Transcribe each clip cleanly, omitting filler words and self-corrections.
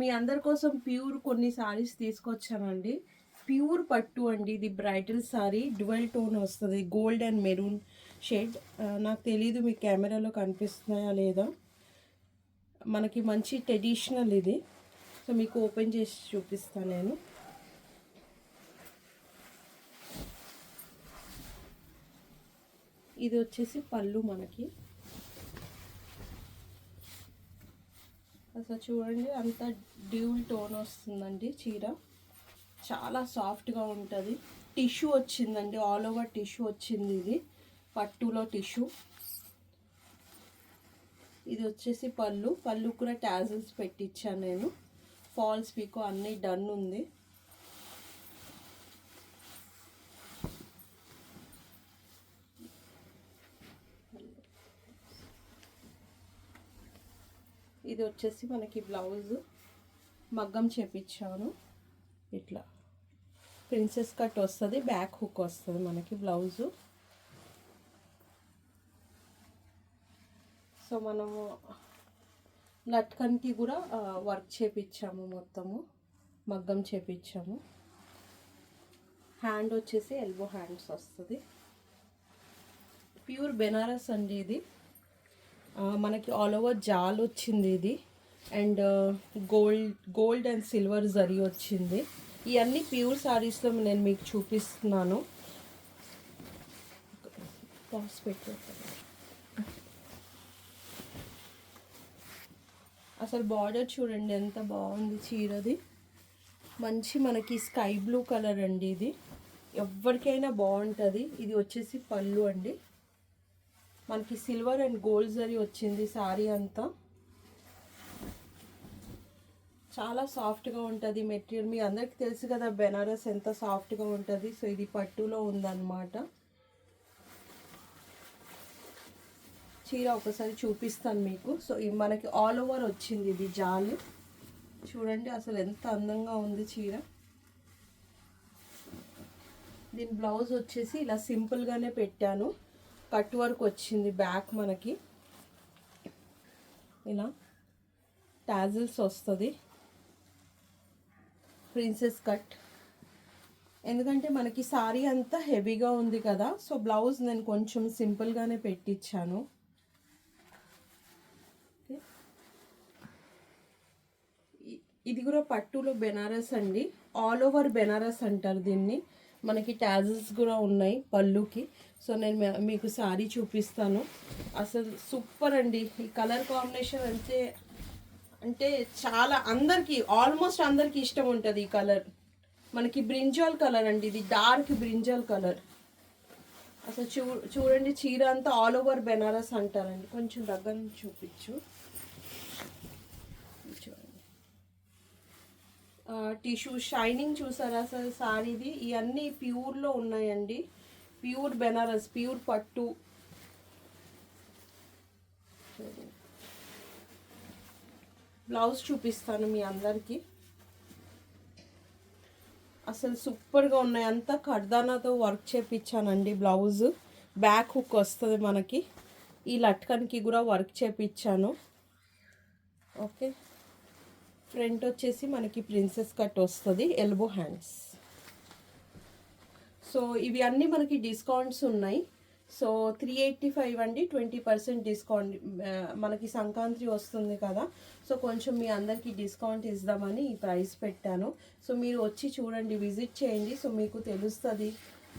మీ అందరి కోసం ప్యూర్ కొన్ని సారీస్ తీసుకొచ్చానండి. ప్యూర్ పట్టు అండి, ఇది బ్రైడల్ సారీ, డ్యువల్ టోన్ వస్తుంది, గోల్డ్ అండ్ మెరూన్ షేడ్. నాకు తెలీదు మీకు కెమెరాలో కనిపిస్తున్నాయా లేదా. మనకి మంచి ట్రెడిషనల్ ఇది. సో మీకు ఓపెన్ చేసి చూపిస్తాను నేను. ఇది వచ్చేసి పళ్ళు మనకి. అసలు చూడండి అంత డ్యూల్ టోన్ వస్తుందండి చీర. చాలా సాఫ్ట్గా ఉంటుంది. టిష్యూ వచ్చిందండి, ఆల్ ఓవర్ టిష్యూ వచ్చింది. ఇది పట్టులో టిష్యూ. ఇది వచ్చేసి పళ్ళు. పళ్ళు కూడా టాజిల్స్ పెట్టించాను నేను. ఫాల్స్ పీకో అన్నీ డన్ ఉంది. ఇది వచ్చేసి మనకి బ్లౌజ్ మగ్గం చేపించాను. ఇట్లా ప్రిన్సెస్ కట్ వస్తుంది, బ్యాక్ హుక్ వస్తుంది మనకి బ్లౌజు. సో మనము లట్కన్కి కూడా వర్క్ చేపించాము, మొత్తము మగ్గం చేపించాము. హ్యాండ్ వచ్చేసి ఎల్బో హ్యాండ్స్ వస్తుంది. ప్యూర్ బెనారస్ అండి ఇది. మనకి ఆల్ ఓవర్ జాల్ వచ్చింది ఇది. And gold and silver zari వచ్చింది. ఇవన్నీ ప్యూర్ సారీస్లో నేను మీకు చూపిస్తున్నాను. అసలు బార్డర్ చూడండి ఎంత బాగుంది చీరది. మంచి మనకి స్కై బ్లూ కలర్ అండి ఇది. ఎవరికైనా బాగుంటుంది. ఇది వచ్చేసి పళ్ళు అండి. మనకి సిల్వర్ అండ్ గోల్డ్ జరీ వచ్చింది సారీ అంతా. చాలా సాఫ్ట్గా ఉంటుంది మెటీరియల్. మీ అందరికీ తెలుసు కదా బెనారస్ ఎంత సాఫ్ట్గా ఉంటుంది. సో ఇది పట్టులో ఉందన్నమాట. చీర ఒకసారి చూపిస్తాను మీకు. సో ఇది మనకి ఆల్ ఓవర్ వచ్చింది. ఇది జాలి చూడండి అసలు ఎంత అందంగా ఉంది చీర. దీని బ్లౌజ్ వచ్చేసి ఇలా సింపుల్గానే పెట్టాను. కట్ వర్క్ వచ్చింది బ్యాక్ మనకి. ఇలా టాజిల్స్ వస్తుంది, ప్రిన్సెస్ కట్. ఎందుకంటే మనకి సారీ అంతా హెవీగా ఉంది కదా, సో బ్లౌజ్ నేను కొంచెం సింపుల్గానే పెట్టించాను. ఇది కూడా పట్టులో బెనారస్ అండి. ఆల్ ఓవర్ బెనారస్ అంటారు దీన్ని. మనకి టాజిల్స్ కూడా ఉన్నాయి పళ్ళుకి. సో నేను మీకు సారీ చూపిస్తాను. అసలు సూపర్ అండి. ఈ కలర్ కాంబినేషన్ అంటే చాలా అందరికీ, ఆల్మోస్ట్ అందరికీ ఇష్టం ఉంటుంది ఈ కలర్. మనకి బ్రింజాల్ కలర్ అండి ఇది, డార్క్ బ్రింజాల్ కలర్. అసలు చూడండి చీర అంతా ఆల్ ఓవర్ బెనారస్ అంటారండి. కొంచెం దగ్గర నుంచి చూపించు. టిష్యూ షైనింగ్ చూసారా అసలు సారీది. ఇవన్నీ ప్యూర్లో ఉన్నాయండి. ప్యూర్ బెనారస్, ప్యూర్ పట్టు. బ్లౌజ్ చూపిస్తాను మీ అందరికీ. అసలు సూపర్గా ఉన్నాయి. అంతా కర్దానాతో వర్క్ చేపించానండి. బ్లౌజ్ బ్యాక్ హుక్ వస్తుంది మనకి. ఈ లట్కన్కి కూడా వర్క్ చేపించాను. ఓకే, ఫ్రంట్ వచ్చేసి మనకి ప్రిన్సెస్ కట్ వస్తుంది, ఎల్బో హ్యాండ్స్. సో ఇవి అన్నీ మనకి డిస్కౌంట్స్ ఉన్నాయి. సో 385 అండి, 20% డిస్కౌంట్. మనకి సంక్రాంతి వస్తుంది కదా, సో కొంచెం మీ అందరికీ డిస్కౌంట్ ఇద్దామని ఈ ప్రైస్ పెట్టాను. సో మీరు వచ్చి చూడండి, విజిట్ చేయండి. సో మీకు తెలుస్తుంది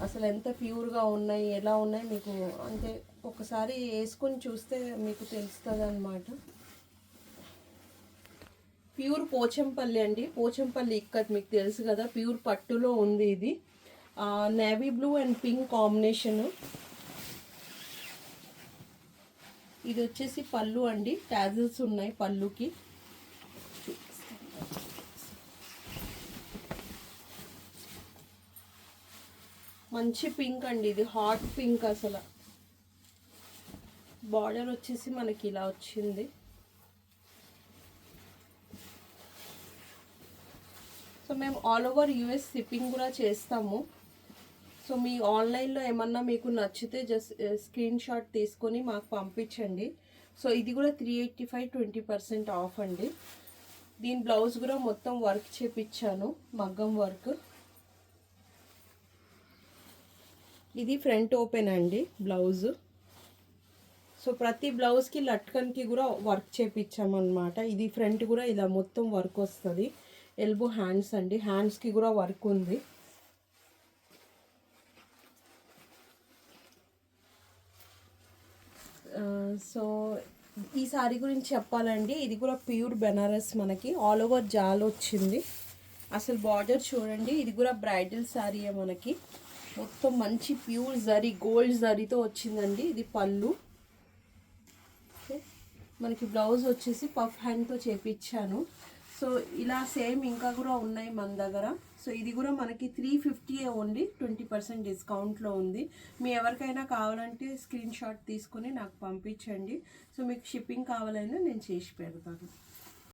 అసలు ఎంత ప్యూర్గా ఉన్నాయి, ఎలా ఉన్నాయి మీకు. అంటే ఒకసారి వేసుకొని చూస్తే మీకు తెలుస్తుంది అన్నమాట. ప్యూర్ పోచంపల్లి అండి. పోచంపల్లి ఇక్కత్ మీకు తెలుసు కదా, ప్యూర్ పట్టులో ఉంది ఇది. Navy blue and pink combination. ఇది వచ్చేసి పళ్ళు అండి. టాజిల్స్ ఉన్నాయి పళ్ళుకి. మంచి పింక్ అండి ఇది, హాట్ పింక్ అసలు. బార్డర్ వచ్చేసి మనకి ఇలా వచ్చింది. సో మేము ఆల్ ఓవర్ యూఎస్ షిప్పింగ్ కూడా చేస్తాము. సో మీ ఆన్లైన్లో ఏమన్నా మీకు నచ్చితే జస్ట్ స్క్రీన్ షాట్ తీసుకొని మాకు పంపించండి. సో ఇది కూడా 385, 20% ఆఫ్ అండి. దీని బ్లౌజ్ కూడా మొత్తం వర్క్ చేపించాను, మగ్గం వర్క్. ఇది ఫ్రంట్ ఓపెన్ అండి బ్లౌజ్. సో ప్రతి బ్లౌజ్కి లట్కన్కి కూడా వర్క్ చేపించామన్నమాట. ఇది ఫ్రంట్ కూడా ఇలా మొత్తం వర్క్ వస్తుంది. ఎల్బో హ్యాండ్స్ అండి, హ్యాండ్స్కి కూడా వర్క్ ఉంది. సో ఈ సారీ గురించి చెప్పాలండి, ఇది కూడా ప్యూర్ బెనారస్, మనకి ఆల్ ఓవర్ జాల్ వచ్చింది. అసలు బార్డర్ చూడండి, ఇది కూడా బ్రైడల్ శారీయే మనకి. మొత్తం మంచి ప్యూర్ జరీ, గోల్డ్ జరీతో వచ్చిందండి. ఇది పళ్ళు. మనకి బ్లౌజ్ వచ్చేసి పఫ్ హ్యాండ్తో చేపించాను. సో ఇలా సేమ్ ఇంకా కూడా ఉన్నాయి మన దగ్గర. సో ఇది కూడా మనకి 350 ఓన్లీ, 20% డిస్కౌంట్లో ఉంది. మీ ఎవరికైనా కావాలంటే స్క్రీన్ షాట్ తీసుకొని నాకు పంపించండి. సో మీకు షిప్పింగ్ కావాలన్నా నేను చేసి పెడతాను.